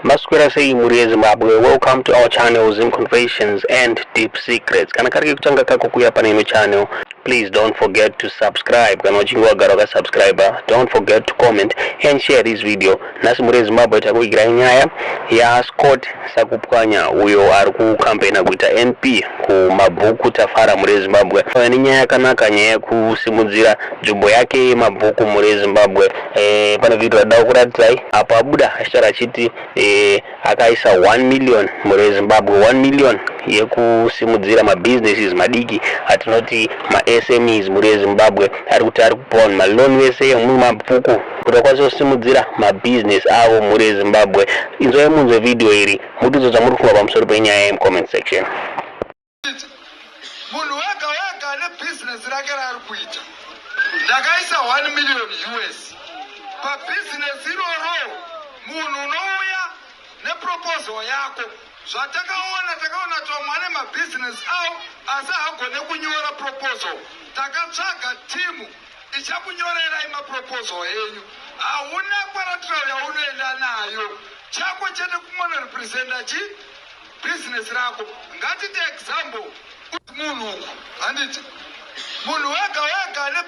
Masquera sei muri Zimbabwe. Welcome to our channel Zim Confessions and Deep Secrets. Kana kari kutanga kako kuya pa ino channel. Please don't forget to subscribe. Kana uchingwa garoga subscriber. Don't forget to comment and share this video. Nasi muri Zimbabwe takuigira nyaya ya Scott Sakupkanya uyo ari ku campaign kuita NP ku Mabvuku tafara muri Zimbabwe. Ni nyaya kanaka nyaya kusimudzira jumbo yake Mabvuku muri Zimbabwe. Pana video radaukuratirai apa abuda ashara chiti akaisa 1 million muri Zimbabwe, 1 million yekusimudzira ma businesses madiki atinoti ma SMEs muri Zimbabwe ari kuti ari kupa ma loan wese mu Mabvuku kuti akwanise kusimudzira ma business avo muri Zimbabwe. Inzoi munzwe video iri mutizo muri kuva pamusoro penyaya mu comment section. Munhu wega ne business rake rari kuita ndakaisa 1 million US pa business iroro. Munhu unouya neproposal yako zvatakaona tomwane mabusiness awo asi hagone kunyora proposal. Takatsvaga timu ichakunyorerai maproposal enyu. Hauna kwaratirao yaunoenda nayo, chako chete kumonorepresenta chi business rako. Ngatite example munhu handiti munhu wega ne